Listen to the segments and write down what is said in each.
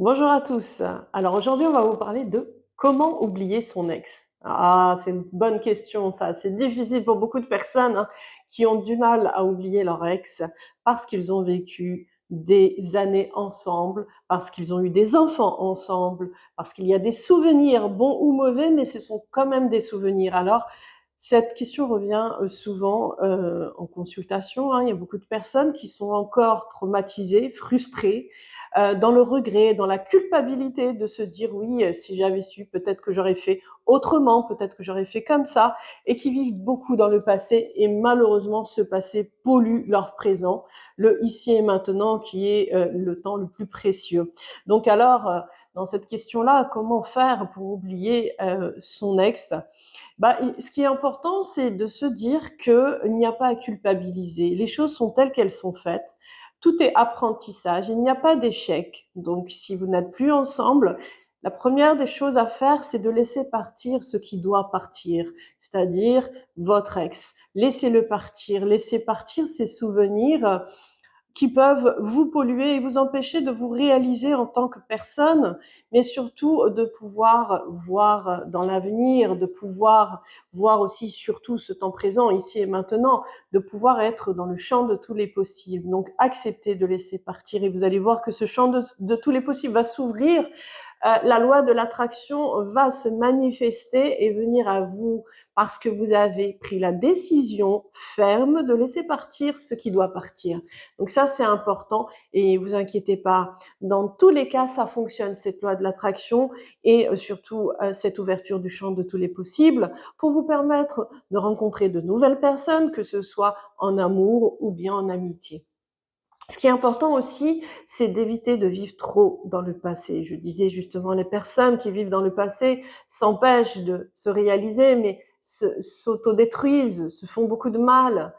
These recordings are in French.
Bonjour à tous. Alors aujourd'hui, on va vous parler de comment oublier son ex. Ah, c'est une bonne question ça. C'est difficile pour beaucoup de personnes qui ont du mal à oublier leur ex parce qu'ils ont vécu des années ensemble, parce qu'ils ont eu des enfants ensemble, parce qu'il y a des souvenirs bons ou mauvais, mais ce sont quand même des souvenirs. Alors, cette question revient souvent en consultation. Il y a beaucoup de personnes qui sont encore traumatisées, frustrées, dans le regret, dans la culpabilité de se dire oui, si j'avais su, peut-être que j'aurais fait autrement, peut-être que j'aurais fait comme ça, et qui vivent beaucoup dans le passé et malheureusement ce passé pollue leur présent, le ici et maintenant qui est le temps le plus précieux. Donc alors, dans cette question-là, comment faire pour oublier son ex? Ce qui est important, c'est de se dire qu'il n'y a pas à culpabiliser. Les choses sont telles qu'elles sont faites. Tout est apprentissage. Il n'y a pas d'échec. Donc, si vous n'êtes plus ensemble, la première des choses à faire, c'est de laisser partir ce qui doit partir, c'est-à-dire votre ex. Laissez partir ses souvenirs qui peuvent vous polluer et vous empêcher de vous réaliser en tant que personne, mais surtout de pouvoir voir dans l'avenir, de pouvoir voir aussi surtout ce temps présent, ici et maintenant, de pouvoir être dans le champ de tous les possibles. Donc acceptez de laisser partir et vous allez voir que ce champ de tous les possibles va s'ouvrir. La loi de l'attraction va se manifester et venir à vous parce que vous avez pris la décision ferme de laisser partir ce qui doit partir. Donc ça, c'est important et vous inquiétez pas. Dans tous les cas, ça fonctionne, cette loi de l'attraction et surtout cette ouverture du champ de tous les possibles pour vous permettre de rencontrer de nouvelles personnes, que ce soit en amour ou bien en amitié. Ce qui est important aussi, c'est d'éviter de vivre trop dans le passé. Je disais justement, les personnes qui vivent dans le passé s'empêchent de se réaliser, mais s'autodétruisent, se font beaucoup de mal,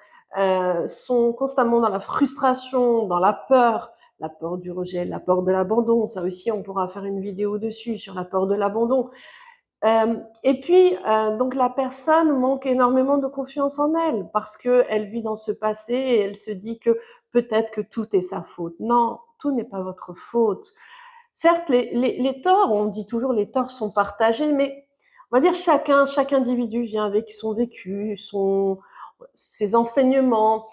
sont constamment dans la frustration, dans la peur du rejet, la peur de l'abandon. Ça aussi, on pourra faire une vidéo dessus sur la peur de l'abandon. Et puis, donc la personne manque énormément de confiance en elle parce qu'elle vit dans ce passé et elle se dit que peut-être que tout est sa faute. Non, tout n'est pas votre faute. Certes, les torts, on dit toujours les torts sont partagés, mais on va dire chaque individu vient avec son vécu, ses enseignements,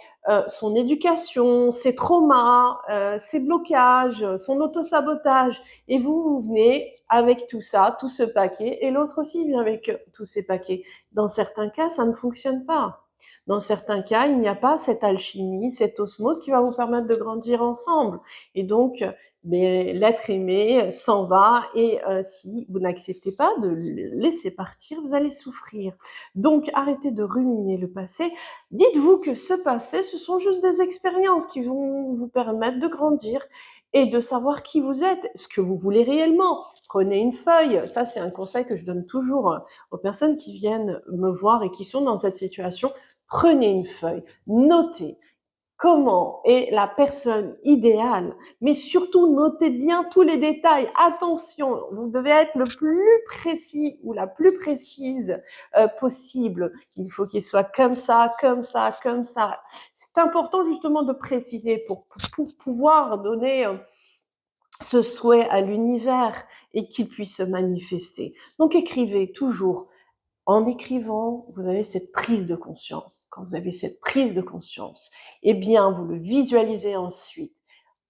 son éducation, ses traumas, ses blocages, son autosabotage. Et vous venez avec tout ça, tout ce paquet, et l'autre aussi vient avec tous ces paquets. Dans certains cas, ça ne fonctionne pas. Dans certains cas, il n'y a pas cette alchimie, cette osmose qui va vous permettre de grandir ensemble. Et donc, mais l'être aimé s'en va et si vous n'acceptez pas de le laisser partir, vous allez souffrir. Donc, arrêtez de ruminer le passé. Dites-vous que ce passé, ce sont juste des expériences qui vont vous permettre de grandir et de savoir qui vous êtes, ce que vous voulez réellement. Prenez une feuille. Ça, c'est un conseil que je donne toujours aux personnes qui viennent me voir et qui sont dans cette situation. Prenez une feuille, notez comment est la personne idéale, mais surtout notez bien tous les détails. Attention, vous devez être le plus précis ou la plus précise possible. Il faut qu'il soit comme ça, comme ça, comme ça. C'est important justement de préciser pour pouvoir donner ce souhait à l'univers et qu'il puisse se manifester. Donc écrivez toujours. En écrivant, vous avez cette prise de conscience. Quand vous avez cette prise de conscience, eh bien, vous le visualisez ensuite,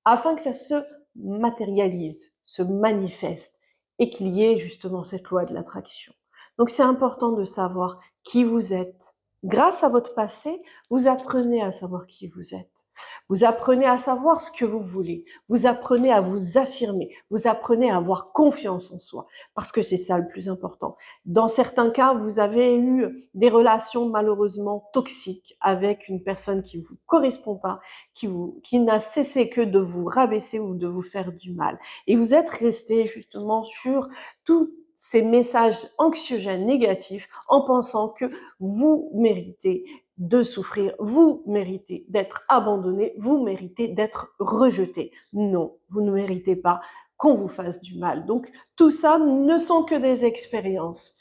afin que ça se matérialise, se manifeste, et qu'il y ait justement cette loi de l'attraction. Donc c'est important de savoir qui vous êtes. Grâce à votre passé, vous apprenez à savoir qui vous êtes. Vous apprenez à savoir ce que vous voulez. Vous apprenez à vous affirmer. Vous apprenez à avoir confiance en soi. Parce que c'est ça le plus important. Dans certains cas, vous avez eu des relations malheureusement toxiques avec une personne qui ne vous correspond pas, qui n'a cessé que de vous rabaisser ou de vous faire du mal. Et vous êtes resté justement sur tous ces messages anxiogènes négatifs en pensant que vous méritez de souffrir, vous méritez d'être abandonné, vous méritez d'être rejeté. Non, vous ne méritez pas qu'on vous fasse du mal. Donc tout ça ne sont que des expériences.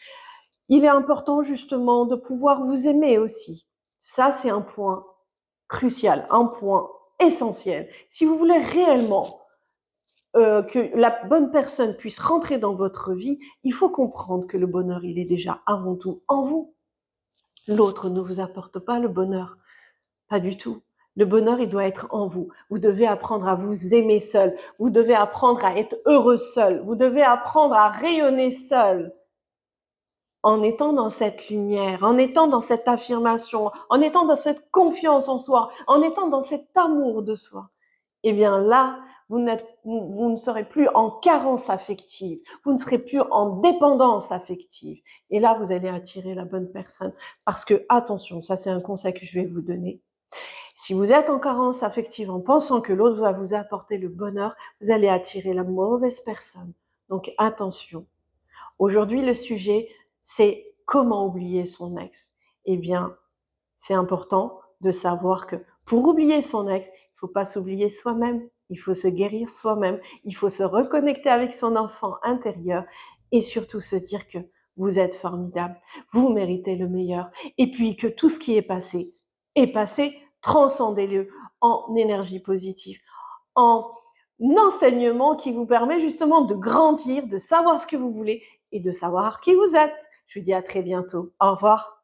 Il est important justement de pouvoir vous aimer aussi. Ça, c'est un point crucial, un point essentiel. Si vous voulez réellement que la bonne personne puisse rentrer dans votre vie, il faut comprendre que le bonheur, il est déjà avant tout en vous. L'autre ne vous apporte pas le bonheur, pas du tout. Le bonheur, il doit être en vous. Vous devez apprendre à vous aimer seul. Vous devez apprendre à être heureux seul. Vous devez apprendre à rayonner seul. En étant dans cette lumière, en étant dans cette affirmation, en étant dans cette confiance en soi, en étant dans cet amour de soi, eh bien là, vous ne serez plus en carence affective, vous ne serez plus en dépendance affective. Et là, vous allez attirer la bonne personne. Parce que, attention, ça c'est un conseil que je vais vous donner. Si vous êtes en carence affective en pensant que l'autre va vous apporter le bonheur, vous allez attirer la mauvaise personne. Donc attention. Aujourd'hui, le sujet, c'est comment oublier son ex. Eh bien, c'est important de savoir que pour oublier son ex, il ne faut pas s'oublier soi-même. Il faut se guérir soi-même. Il faut se reconnecter avec son enfant intérieur et surtout se dire que vous êtes formidable. Vous méritez le meilleur. Et puis que tout ce qui est passé, transcendez-le en énergie positive, en enseignement qui vous permet justement de grandir, de savoir ce que vous voulez et de savoir qui vous êtes. Je vous dis à très bientôt. Au revoir.